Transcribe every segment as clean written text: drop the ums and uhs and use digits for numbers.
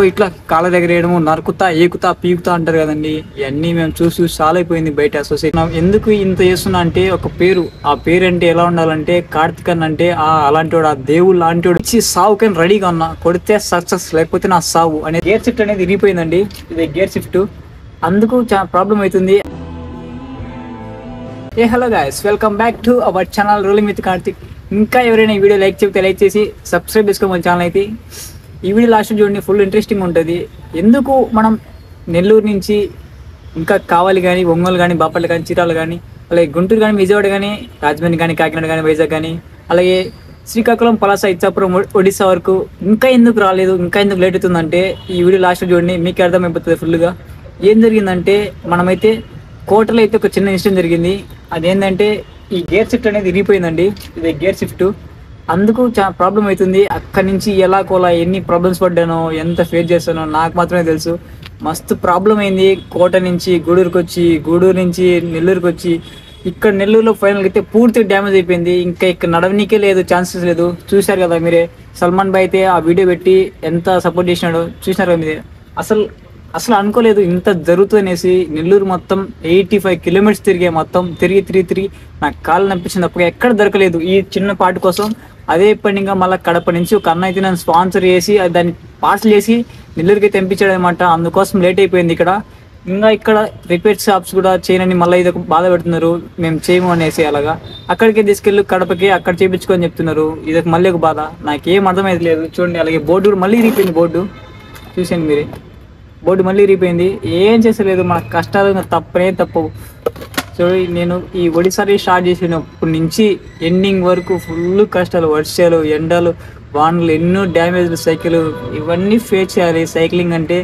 ఇట్లా కాళ్ళ దగ్గర వేయడము, నరుకుతా ఏకుతా పీకుతా అంటారు కదండి. ఇవన్నీ మేము చూసి చాలా అయిపోయింది బయట సొసైటీ. ఎందుకు ఇంత చేస్తున్నా అంటే ఒక పేరు, ఆ పేరు అంటే ఎలా ఉండాలంటే కార్తిక్ అన్న అంటే అలాంటి వాడు, ఆ దేవుడు లాంటి వాడు ఇచ్చి సావుకని రెడీగా ఉన్నా. కొడితే సక్సెస్, లేకపోతే నా సావు అనే గేర్ షిఫ్ట్ అనేది ఇరిగిపోయిందండి. ఇది గేర్ షిఫ్ట్, అందుకు చాలా ప్రాబ్లం అవుతుంది. Hello guys, welcome back to our channel rolling with Karthik. ఇంకా ఎవరైనా ఈ వీడియో లైక్ చెప్తే లైక్ చేసి సబ్స్క్రైబ్ చేసుకో మన ఛానల్ అయితే. ఈ వీడియో లాస్ట్ చూడండి, ఫుల్ ఇంట్రెస్టింగ్ ఉంటుంది. ఎందుకు మనం నెల్లూరు నుంచి ఇంకా కావాలి కానీ, ఒంగోలు కానీ, బాపట్ల కానీ, చీరాలు కానీ, అలాగే గుంటూరు కానీ, విజయవాడ కానీ, రాజమండ్రి కానీ, కాకినాడ కానీ, వైజాగ్ కానీ, అలాగే శ్రీకాకుళం, పలాస, ఇచ్చాపురం, ఒడిశా వరకు ఇంకా ఎందుకు రాలేదు, ఇంకా ఎందుకు లేట్ అవుతుందంటే ఈ వీడియో లాస్ట్ చూడండి, మీకు అర్థమైపోతుంది ఫుల్గా. ఏం జరిగిందంటే మనమైతే కోటలో అయితే ఒక చిన్న ఇన్సిడెంట్ జరిగింది. అదేంటంటే ఈ గేర్ షిఫ్ట్ అనేది ఇరిగిపోయిందండి. ఇది గేర్ షిఫ్ట్, అందుకు చాలా ప్రాబ్లం అవుతుంది. అక్కడి నుంచి ఎలా కోలా ఎన్ని ప్రాబ్లమ్స్ పడ్డానో, ఎంత ఫేస్ చేస్తానో నాకు మాత్రమే తెలుసు. మస్తు ప్రాబ్లం అయింది. కోట నుంచి గూడూరుకి వచ్చి, గూడూరు నుంచి నెల్లూరుకి వచ్చి, ఇక్కడ నెల్లూరులో ఫైనల్ అయితే పూర్తిగా డ్యామేజ్ అయిపోయింది. ఇంకా ఇక్కడ నడవనీకే లేదు, ఛాన్సెస్ లేదు. చూశారు కదా మీరే, సల్మాన్ భాయ్ అయితే ఆ వీడియో పెట్టి ఎంత సపోర్ట్ చేసినాడో చూసినారు కదా మీరే. అసలు అనుకోలేదు ఇంత జరుగుతుందనేసి. నెల్లూరు మొత్తం 85 కిలోమీటర్స్ తిరిగే, మొత్తం తిరిగి నాకు కాళ్ళు నప్పించింది. అప్పుడు ఎక్కడ దొరకలేదు ఈ చిన్న పార్ట్ కోసం. అదే పనిగా మళ్ళీ కడప నుంచి ఒక అన్న అయితే నన్ను స్పాన్సర్ చేసి దాన్ని పార్సల్ చేసి నెల్లూరుకి తెంపించాడు అనమాట. అందుకోసం లేట్ అయిపోయింది. ఇంకా ఇక్కడ రిపేర్ షాప్స్ కూడా చేయనని మళ్ళీ ఇది బాధ పెడుతున్నారు, మేము చేయము అనేసి. అలాగా అక్కడికే తీసుకెళ్ళి కడపకి అక్కడ చేయించుకొని చెప్తున్నారు. ఇది మళ్ళీ ఒక బాధ, నాకేం అర్థమైతే లేదు. చూడండి, అలాగే బోర్డు కూడా మళ్ళీ ఇరిగిపోయింది. బోర్డు చూసాను మీరే, బోర్డు మళ్ళీ ఇరిగిపోయింది. ఏం చేసలేదు, మన కష్టాలు తప్పనే తప్పవు. సో నేను ఈ ఒడిసారి స్టార్ట్ చేసినప్పటి నుంచి ఎండింగ్ వరకు ఫుల్ కష్టాలు, వర్షాలు, ఎండలు, వానలు, ఎన్నో డ్యామేజ్లు, సైకిల్, ఇవన్నీ ఫేస్ చేయాలి. సైక్లింగ్ అంటే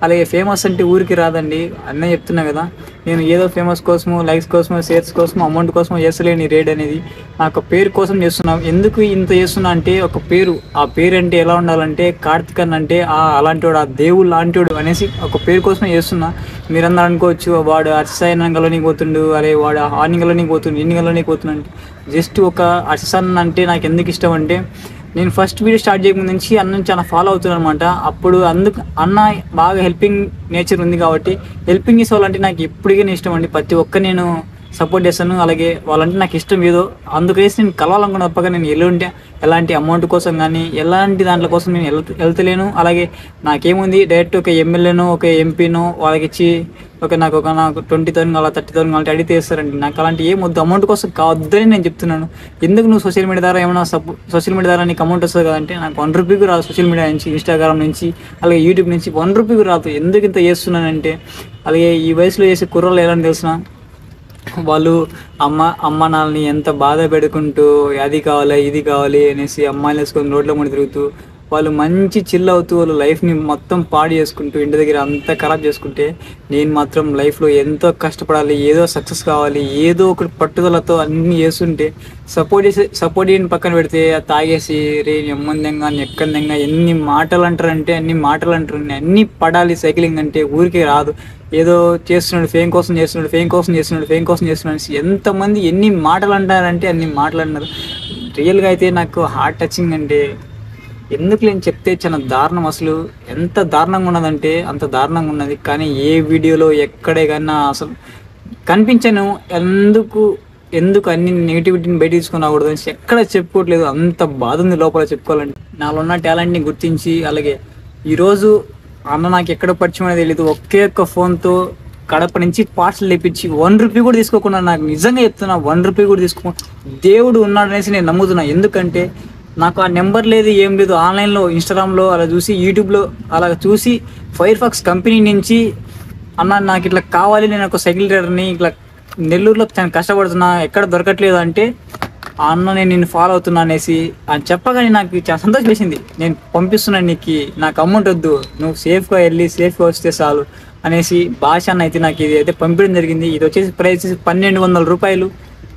అలాగే ఫేమస్ అంటే ఊరికి రాదండి, అన్నీ చెప్తున్నా కదా. నేను ఏదో ఫేమస్ కోసము, లైక్స్ కోసము, షేర్స్ కోసము, అమౌంట్ కోసము చేస్తలేని రేడ్ అనేది, నాకు పేరు కోసం చేస్తున్నాం. ఎందుకు ఇంత చేస్తున్నా అంటే ఒక పేరు, ఆ పేరు అంటే ఎలా ఉండాలంటే కార్తిక్ అన్న అంటే అలాంటి వాడు, ఆ దేవుడు లాంటి వాడు అనేసి ఒక పేరు కోసమే చేస్తున్నా. మీరందరూ అనుకోవచ్చు వాడు అర్సైన గలోనికి పోతుండు, అరే వాడు ఆర్ని గలోనికి పోతుండు, ఇన్ని గలోనికి పోతుండు. జస్ట్ ఒక అర్సన్ అంటే నాకు ఎందుకు ఇష్టం అంటే, నేను ఫస్ట్ వీడియో స్టార్ట్ చేయకముందు నుంచి అన్న చాలా ఫాలో అవుతున్నాను అనమాట. అప్పుడు అందుకు అన్న బాగా హెల్పింగ్ నేచర్ ఉంది కాబట్టి, హెల్పింగ్ చేసే వాళ్ళంటే నాకు ఎప్పటికీ ఇష్టం అండి. ప్రతి ఒక్క నేను సపోర్ట్ చేస్తాను. అలాగే వాళ్ళంటే నాకు ఇష్టం ఏదో, అందుకేసి నేను కలవాలనుకున్న తప్పగా నేను ఎల్లుంటే ఎలాంటి అమౌంట్ కోసం కానీ, ఎలాంటి దాంట్లో కోసం నేను వెళ్తలేను. అలాగే నాకేముంది, డైరెక్ట్ ఒక ఎమ్మెల్యేనో ఒక ఎంపీనో వాళ్ళకి ఇచ్చి నాకు 20,000 కావాలి, 30,000 కావాలి అడిగితే ఇస్తారండి. నాకు అలాంటి ఏం వద్దు, అమౌంట్ కోసం కావద్దని నేను చెప్తున్నాను. ఎందుకు నువ్వు సోషల్ మీడియా ద్వారా ఏమైనా సోషల్ మీడియా ద్వారా నీకు అమౌంట్ వస్తుంది కదంటే, నాకు 1 రూపీకి రాదు. సోషల్ మీడియా నుంచి, ఇన్స్టాగ్రామ్ నుంచి, అలాగే యూట్యూబ్ నుంచి 1 రూపీకి రాదు. ఎందుకు ఇంత చేస్తున్నానంటే, అలాగే ఈ వయసులో చేసే కుర్రలు ఎలా తెలిసిన, వాళ్ళు అమ్మ నాన్నని ఎంత బాధ పెడుకుంటూ అది కావాలి ఇది కావాలి అనేసి అమ్మాయిలు వేసుకొని రోడ్ల ముందు తిరుగుతూ, వాళ్ళు మంచి చిల్ అవుతూ వాళ్ళ లైఫ్ని మొత్తం పాడు చేసుకుంటూ ఇంటి దగ్గర అంతా ఖరాబ్ చేసుకుంటే, నేను మాత్రం లైఫ్లో ఎంతో కష్టపడాలి, ఏదో సక్సెస్ కావాలి, ఏదో ఒకటి పట్టుదలతో అన్నీ చేస్తుంటే సపోర్ట్ చేయని పక్కన పెడితే తాగేసి రే నెమ్మందంగా నెక్కందంగా ఎన్ని మాటలు అంటారంటే అన్ని మాటలు అంటారు. అన్నీ పడాలి. సైక్లింగ్ అంటే ఊరికే రాదు. ఏదో చేస్తున్నాడు ఫేమ్ కోసం చేస్తున్నాడు ఎంతమంది ఎన్ని మాటలు అంటారంటే అన్ని మాటలు అన్నారు. రియల్గా అయితే నాకు హార్ట్ టచింగ్ అంటే ఎందుకు నేను చెప్తే చాలా దారుణం. అసలు ఎంత దారుణంగా ఉన్నదంటే అంత దారుణంగా ఉన్నది. కానీ ఏ వీడియోలో ఎక్కడే కన్నా అసలు కనిపించను. ఎందుకు అన్ని నెగిటివిటీని బయట తీసుకుని రాకూడదు అని ఎక్కడ చెప్పుకోవట్లేదు. అంత బాధ ఉంది లోపల చెప్పుకోవాలంటే. నాలో ఉన్న టాలెంట్ని గుర్తించి, అలాగే ఈరోజు అన్న నాకు ఎక్కడ పరిచయం అనేది తెలియదు, ఒకే ఒక్క ఫోన్తో కడప నుంచి పార్సల్ తెప్పించి 1 రూపీ కూడా తీసుకోకుండా, నాకు నిజంగా చెప్తున్నా 1 రూపీ కూడా తీసుకోకుండా దేవుడు ఉన్నాడనేసి నేను నమ్ముతున్నా. ఎందుకంటే నాకు ఆ నెంబర్ లేదు, ఏం లేదు. ఆన్లైన్లో, ఇన్స్టాగ్రామ్లో అలా చూసి, యూట్యూబ్లో అలా చూసి, ఫైర్ ఫాక్స్ కంపెనీ నుంచి అన్న నాకు ఇట్లా కావాలి, నేను ఒక సైకిల్ రైడర్ని, ఇట్లా నెల్లూరులో చాలా కష్టపడుతున్నా, ఎక్కడ దొరకట్లేదు అంటే ఆ అన్న నేను నిన్ను ఫాలో అవుతున్నా అనేసి అని చెప్పగానే నాకు చాలా సంతోషం వేసింది. నేను పంపిస్తున్నాను నీకు, నాకు అమౌంట్ వద్దు, నువ్వు సేఫ్గా వెళ్ళి సేఫ్గా వస్తే చాలు అనేసి భాష అన్న అయితే నాకు ఇది అయితే పంపించడం జరిగింది. ఇది వచ్చేసి ప్రైస్ 1,200 రూపాయలు.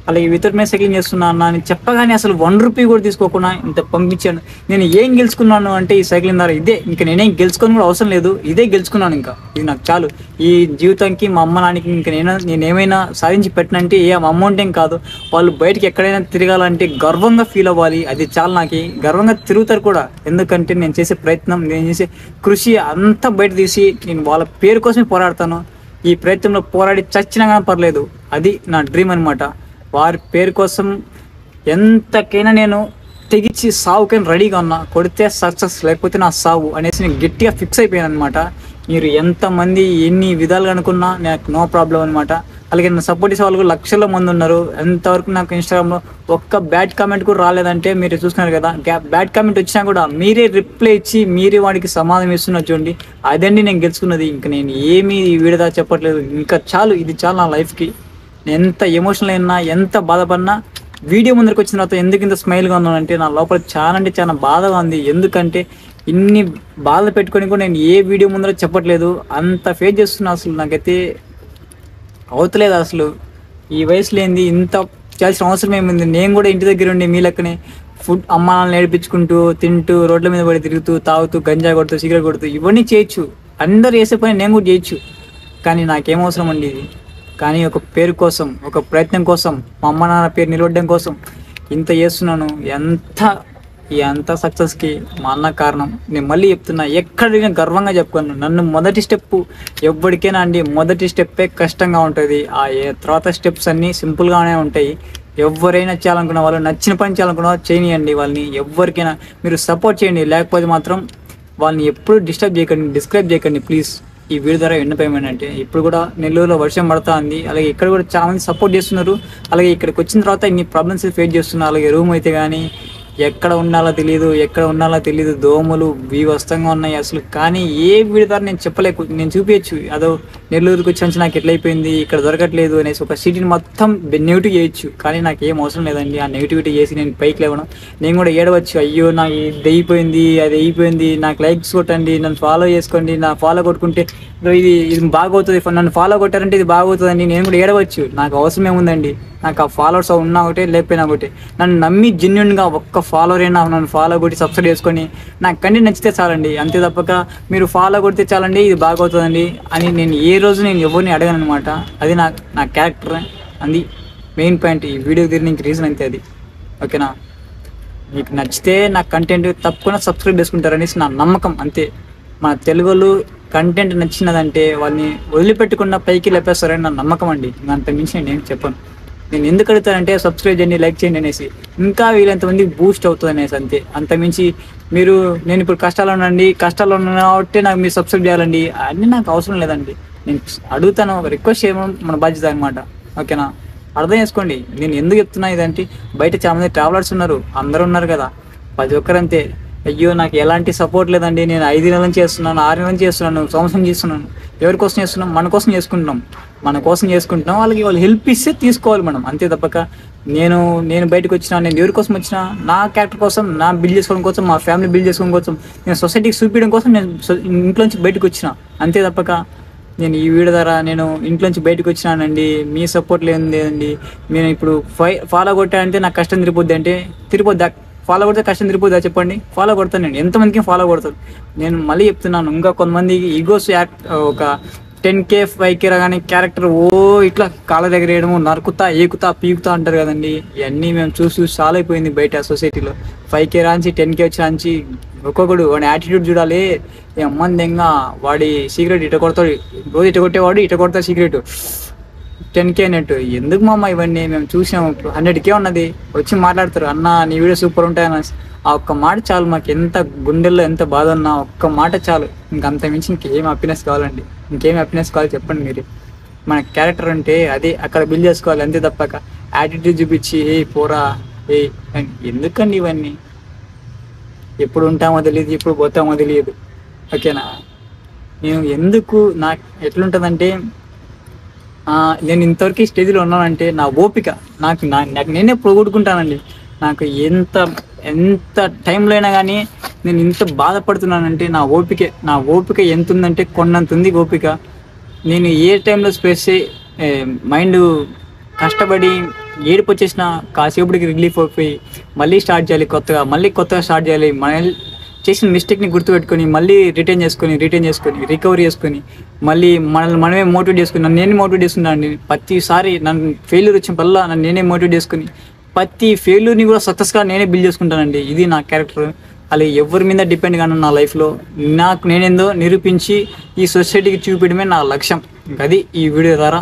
అలాగే వితౌట్ మనీ సైక్లింగ్ చేస్తున్నా అన్న అని చెప్పగానే అసలు ₹1 కూడా తీసుకోకుండా ఇంత పంపించాను. నేను ఏం గెలుచుకున్నాను అంటే ఈ సైక్లింగ్ ద్వారా ఇదే, ఇంకా నేనేం గెలుచుకొని కూడా అవసరం లేదు, ఇదే గెలుచుకున్నాను. ఇంకా ఇది నాకు చాలు ఈ జీవితానికి, మా అమ్మ నాన్నకి ఇంకా నేనేమైనా సాధించి పెట్టినంటే ఏ అమౌంట్ ఏం కాదు, వాళ్ళు బయటకి ఎక్కడైనా తిరగాలంటే గర్వంగా ఫీల్ అవ్వాలి, అది చాలు. నాకు గర్వంగా తిరుగుతారు కూడా, ఎందుకంటే నేను చేసే ప్రయత్నం, నేను చేసే కృషి అంతా బయట తీసి నేను వాళ్ళ పేరు కోసమే పోరాడతాను. ఈ ప్రయత్నంలో పోరాడి చచ్చినా కానీ పర్లేదు, అది నా డ్రీమ్ అనమాట. వారి పేరు కోసం ఎంతకైనా నేను తెగించి సావుకైనా రెడీగా ఉన్నా. కొడితే సక్సెస్, లేకపోతే నా సావు అనేసి నేను గట్టిగా ఫిక్స్ అయిపోయాను అనమాట. మీరు ఎంతమంది ఎన్ని విధాలుగా అనుకున్నా నాకు నో ప్రాబ్లం అనమాట. అలాగే నా సపోర్ట్ చేసే వాళ్ళు లక్షల మంది ఉన్నారు. ఎంతవరకు నాకు ఇన్స్టాగ్రామ్లో ఒక్క బ్యాడ్ కామెంట్ కూడా రాలేదంటే మీరు చూస్తున్నారు కదా. బ్యాడ్ కామెంట్ వచ్చినా కూడా మీరే రిప్లై ఇచ్చి మీరే వాడికి సమాధానం ఇస్తున్నారు చూడండి, అదండి నేను గెలుచుకున్నది. ఇంకా నేను ఏమీ వీడిదా చెప్పట్లేదు, ఇంకా చాలు, ఇది చాలు నా లైఫ్కి. ఎంత ఎమోషనల్ అయినా, ఎంత బాధపడినా వీడియో ముందరికి వచ్చిన తర్వాత ఎందుకు ఇంత స్మైల్గా ఉన్నానంటే నా లోపల చాలా అంటే చాలా బాధగా ఉంది. ఎందుకంటే ఇన్ని బాధలు పెట్టుకొని కూడా నేను ఏ వీడియో ముందర చెప్పట్లేదు, అంత ఫేస్ చేస్తున్నా. అసలు నాకైతే అవుతలేదు అసలు. ఈ వయసులో ఏంది ఇంత చేయాల్సిన అవసరం ఏముంది? నేను కూడా ఇంటి దగ్గర ఉండి మీ లెక్కనే ఫుడ్ అమ్మ నాన్న నేర్పించుకుంటూ, తింటూ, రోడ్ల మీద పడి తిరుగుతూ, తాగుతూ, గంజా కొడుతూ, సిగరెట్ కొడుతూ ఇవన్నీ చేయొచ్చు. అందరు చేసే పని నేను కూడా చేయొచ్చు. కానీ నాకేం అవసరం అండి ఇది? కానీ ఒక పేరు కోసం, ఒక ప్రయత్నం కోసం, మా అమ్మ నాన్న పేరు నిలబడడం కోసం ఇంత చేస్తున్నాను. ఎంత సక్సెస్కి మా అన్న కారణం. నేను మళ్ళీ చెప్తున్నా, ఎక్కడికైనా గర్వంగా చెప్పుకోను. నన్ను మొదటి స్టెప్ ఎవ్వడికైనా అండి, మొదటి స్టెప్పే కష్టంగా ఉంటుంది. ఆ తర్వాత స్టెప్స్ అన్నీ సింపుల్గానే ఉంటాయి. ఎవరైనా చేయాలనుకున్న వాళ్ళు, నచ్చిన పని చేయాలనుకున్న వాళ్ళు చేయనియండి. వాళ్ళని ఎవరికైనా మీరు సపోర్ట్ చేయండి, లేకపోతే మాత్రం వాళ్ళని ఎప్పుడు డిస్క్రైబ్ చేయకండి ప్లీజ్. ఈ వీడియో ద్వారా విన్నపేమంటే, ఇప్పుడు కూడా నెల్లూరులో వర్షం పడతా ఉంది. అలాగే ఇక్కడ కూడా చాలా మంది సపోర్ట్ చేస్తున్నారు. అలాగే ఇక్కడికి వచ్చిన తర్వాత ఇన్ని ప్రాబ్లమ్స్ ఫేస్ చేస్తున్నారు. అలాగే రూమ్ అయితే కానీ ఎక్కడ ఉండాలో తెలియదు, దోమలు బీభత్సంగా ఉన్నాయి అసలు. కానీ ఏ వీడియో ద్వారా నేను చూపించచ్చు, అదో నెల్లూరుకి వచ్చి నాకు ఎట్లయిపోయింది, ఇక్కడ దొరకట్లేదు అనేసి ఒక సిటీని మొత్తం నెగిటివ్ చేయొచ్చు. కానీ నాకు ఏం అవసరం లేదండి ఆ నెగిటివిటీ చేసి నేను పైకి లేవడం. నేను కూడా ఏడవచ్చు, అయ్యో నాకు ఇది అయిపోయింది, అది అయిపోయింది, నాకు లైక్స్ కొట్టండి, నన్ను ఫాలో చేసుకోండి, నా ఫాలో కొట్టుకుంటే ఇది బాగవుతుంది, నన్ను ఫాలో కొట్టారంటే ఇది బాగవుతుందండి. నేను కూడా ఏడవచ్చు, నాకు అవసరం ఏముందండి? నాకు ఆ ఫాలోవర్స్ ఉన్నా ఒకటే, లేకపోయినా ఒకటే. నన్ను నమ్మి జెన్యున్గా ఒక్క ఫాలోవర్ అయినా నన్ను ఫాలో కొట్టి సబ్స్క్రైబ్ చేసుకొని నాకు కంటెంట్ నచ్చితే చాలండి. అంతే తప్పక మీరు ఫాలో కొడితే చాలండి ఇది బాగవుతుందండి అని నేను ఏ రోజు ఎవరిని అడగను అనమాట. అది నా క్యారెక్టర్, అది మెయిన్ పాయింట్. ఈ వీడియోకి తిరిగి రీజన్ అంతే అది. ఓకేనా? మీకు నచ్చితే నా కంటెంట్ తప్పకుండా సబ్స్క్రైబ్ చేసుకుంటారనేసి నా నమ్మకం, అంతే. మన తెలుగు వాళ్ళు కంటెంట్ నచ్చినదంటే వాళ్ళని వదిలిపెట్టకుండా పైకి లేపేస్తారని నా నమ్మకం అండి. అంత మించి నేను చెప్పను. నేను ఎందుకు అడుగుతానంటే సబ్స్క్రైబ్ చేయండి, లైక్ చేయండి అనేసి, ఇంకా వీళ్ళంతమంది బూస్ట్ అవుతుంది అనేసి, అంతే. అంతమించి నేను ఇప్పుడు కష్టాలు ఉన్నా కాబట్టి నాకు మీరు సబ్స్క్రైబ్ చేయాలండి అన్నీ నాకు అవసరం లేదండి. నేను అడుగుతాను, ఒక రిక్వెస్ట్ చేయడం మన బాధ్యత అనమాట. ఓకేనా? అర్థం చేసుకోండి నేను ఎందుకు చెప్తున్నా ఇదంటే, బయట చాలామంది ట్రావెలర్స్ ఉన్నారు, అందరూ ఉన్నారు కదా, ప్రతి ఒక్కరంతే. అయ్యో నాకు ఎలాంటి సపోర్ట్ లేదండి, నేను 5 నెలల నుంచి చేస్తున్నాను, 6 నెలల నుంచి చేస్తున్నాను, సంవత్సరం చేస్తున్నాను. ఎవరి కోసం చేస్తున్నాం? మన కోసం చేసుకుంటున్నాం. వాళ్ళు హెల్ప్ ఇస్తే తీసుకోవాలి మనం, అంతే తప్పక నేను బయటకు వచ్చినా, నేను ఎవరి కోసం వచ్చినా, నా క్యారెక్టర్ కోసం, నా బిల్డ్ చేసుకోవడం కోసం, మా ఫ్యామిలీ బిల్డ్ చేసుకోవడం కోసం, నేను సొసైటీకి చూపించడం కోసం నేను ఇంట్లోంచి బయటకు వచ్చిన, అంతే తప్పక నేను ఈ వీడియో ద్వారా నేను ఇంట్లోంచి బయటకు వచ్చినానండి. మీ సపోర్ట్ లేదండి. నేను ఇప్పుడు ఫాలో కొట్టానంటే నాకు కష్టం తిరిగిపోద్ది అంటే తిరిగిపోద్దా? ఫాలో కొడితే కష్టం తిరిగిపోద్దా చెప్పండి? ఫాలో కొడతాను నేను, ఎంతమందికి ఫాలో కొడతాను. నేను మళ్ళీ చెప్తున్నాను, ఇంకా కొంతమంది ఈగోస్ ఒక 10K 5K రాగానే క్యారెక్టర్ ఇట్లా కాళ్ళ దగ్గర వేయడము, నరుకుతా, ఏకుతా, పీకుతా అంటారు కదండి. ఇవన్నీ మేము చూసి చాలా అయిపోయింది బయట సొసైటీలో. 5K రాంచి 10K వచ్చి రాంచి ఒక్కొక్కడు వాడి యాటిట్యూడ్ చూడాలి. అమ్మందంగా వాడి సీక్రెట్ ఇట కొడతాడు, రోజు ఇట కొట్టేవాడు ఇట కొడతాడు సీక్రెట్ 10K అన్నట్టు. ఎందుకు మామ ఇవన్నీ? మేము చూసాము, 100K ఉన్నది వచ్చి మాట్లాడతారు, అన్న నీ వీడియో సూపర్ ఉంటాయన్న. ఆ ఒక్క మాట చాలు మాకు, ఎంత గుండెల్లో ఎంత బాధ ఉన్నా ఒక్క మాట చాలు. ఇంకంత మించి ఇంకేం హ్యాపీనెస్ కావాలండి? ఇంకేం హ్యాపీనెస్ కావాలి చెప్పండి మీరు? మన క్యారెక్టర్ అంటే అదే అక్కడ బిల్డ్ చేసుకోవాలి, అంతే తప్పక యాటిట్యూడ్ చూపించి పోరా ఎందుకండి ఇవన్నీ? ఎప్పుడు ఉంటామో తెలియదు, ఎప్పుడు పోతామో తెలియదు. ఓకేనా? నేను ఎందుకు నాకు ఎట్లుంటుందంటే, నేను ఇంతవరకు స్టేజ్లో ఉన్నానంటే నా ఓపిక, నాకు నేనే పొగొట్టుకుంటానండి. నాకు ఎంత టైంలో అయినా కానీ నేను ఇంత బాధపడుతున్నానంటే నా ఓపిక ఎంత ఉందంటే కొండంత ఉంది ఓపిక. నేను ఏ టైంలో మైండ్ కష్టపడి ఏడుపు వచ్చేసిన కాసేపటికి రిలీఫ్ అయిపోయి మళ్ళీ స్టార్ట్ చేయాలి, కొత్తగా స్టార్ట్ చేయాలి. మన చేసిన మిస్టేక్ని గుర్తుపెట్టుకొని మళ్ళీ రిటర్న్ చేసుకొని రికవరీ చేసుకొని మళ్ళీ మనమే మోటివేట్ చేసుకుని నేనే మోటివేట్ చేసుకున్నాను అండి. ప్రతిసారి నన్ను ఫెయిల్యూర్ వచ్చినప్పుడల్లా నన్ను నేనే మోటివేట్ చేసుకుని ప్రతి ఫెయిల్యూర్ని కూడా సక్సెస్గా నేనే బిల్డ్ చేసుకుంటానండి. ఇది నా క్యారెక్టర్. అలా ఎవరి మీద డిపెండ్ కాను నా లైఫ్లో. నాకు నేనేందో నిరూపించి ఈ సొసైటీకి చూపించడమే నా లక్ష్యం. అది ఈ వీడియో ద్వారా